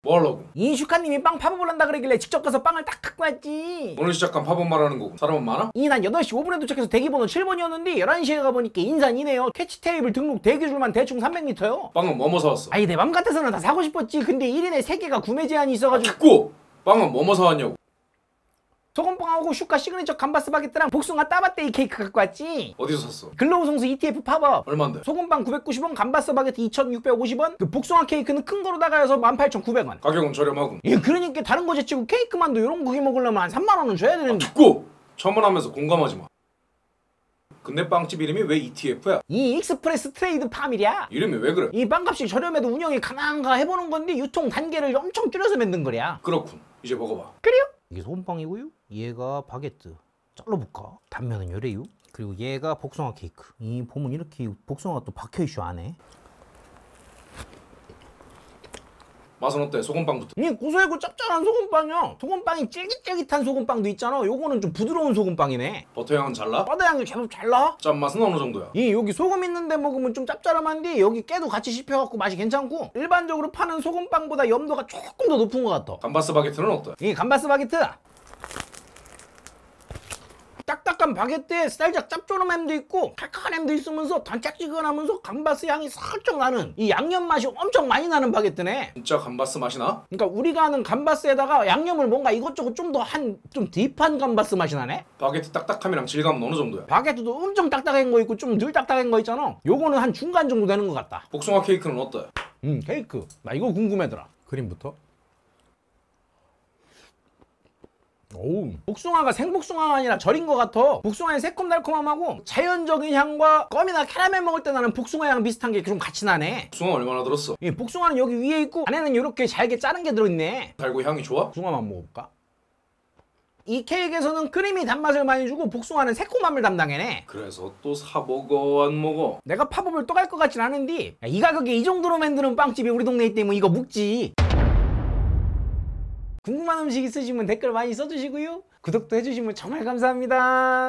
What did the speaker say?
뭐 하려고? 이슈카님이 빵 팝업을 한다 그러길래 직접 가서 빵을 딱 갖고 왔지. 오늘 시작한 팝업 말하는 거고. 사람은 많아? 난 8시 5분에 도착해서 대기번호 7번이었는데 11시에 가보니까 인산이네요. 캐치 테이블 등록 대기줄만 대충 300m요. 빵은 뭐뭐 사왔어? 아니 내 맘 같아서는 다 사고 싶었지. 근데 1인에 3개가 구매 제한이 있어가지고. 듣고! 빵은 뭐뭐 사왔냐고. 소금빵하고 슈카 시그니처 감바스 바게트랑 복숭아 따바떼이 케이크 갖고 왔지. 어디서 샀어? 글로우 성수 ETF 팝업. 얼만데? 소금빵 990원, 감바스 바게트 2,650원, 그 복숭아 케이크는 큰 거로다가 해서 18,900원. 가격은 저렴하군. 예, 그러니까 다른 거 제치고 케이크만도 이런 고기 먹으려면 한 3만 원은 줘야 되는데. 듣고! 첨언하면서 공감하지 마. 근데 빵집 이름이 왜 ETF야? 이 익스프레스 트레이드 팜이랴. 이름이 왜 그래? 이 빵값이 저렴해도 운영이 가난한가 해보는 건데 유통 단계를 엄청 줄여서 만든 거랴. 그렇군. 이제 먹어봐. 그래요? 이게 소금빵이고요. 얘가 바게트. 잘라볼까? 단면은 요래요. 그리고 얘가 복숭아 케이크. 이 보면 이렇게 복숭아가 또 박혀있쇼 안에. 맛은 어때? 소금빵부터. 이 고소하고 짭짤한 소금빵이야. 소금빵이 쫄깃쫄깃한 소금빵도 있잖아. 요거는 좀 부드러운 소금빵이네. 버터향은 잘나? 바다향이 제법 잘 나. 짠맛은 어느 정도야? 이 여기 소금 있는데 먹으면 좀 짭짤한데 여기 깨도 같이 씹혀갖고 맛이 괜찮고 일반적으로 파는 소금빵보다 염도가 조금 더 높은 것 같아. 감바스 바게트는 어때? 이 감바스 바게트 딱딱한 바게트에 살짝 짭조름 햄도 있고 칼칼한 햄도 있으면서 단짝지근하면서 감바스 향이 살짝 나는 이 양념 맛이 엄청 많이 나는 바게트네. 진짜 감바스 맛이 나? 그러니까 우리가 하는 감바스에다가 양념을 뭔가 이것저것 좀 더 좀 딥한 감바스 맛이 나네. 바게트 딱딱함이랑 질감은 어느 정도야? 바게트도 엄청 딱딱한 거 있고 좀 덜 딱딱한 거 있잖아. 요거는 한 중간 정도 되는 것 같다. 복숭아 케이크는 어때? 케이크 나 이거 궁금하더라. 그림부터. 오, 복숭아가 생복숭아가 아니라 절인 것 같아. 복숭아의 새콤달콤함하고 자연적인 향과 껌이나 캐러멜 먹을 때 나는 복숭아 향 비슷한 게 좀 같이 나네. 복숭아 얼마나 들었어? 이 복숭아는 여기 위에 있고 안에는 이렇게 잘게 자른 게 들어있네. 달고 향이 좋아? 복숭아만 먹어볼까? 이 케이크에서는 크림이 단맛을 많이 주고 복숭아는 새콤함을 담당해내. 그래서 또 사 먹어 안 먹어? 내가 팝업을 또 갈 것 같진 않은데 이 가격에 이 정도로 만드는 빵집이 우리 동네에 있다면 이거 묵지. 궁금한 음식 있으시면 댓글 많이 써주시고요. 구독도 해주시면 정말 감사합니다.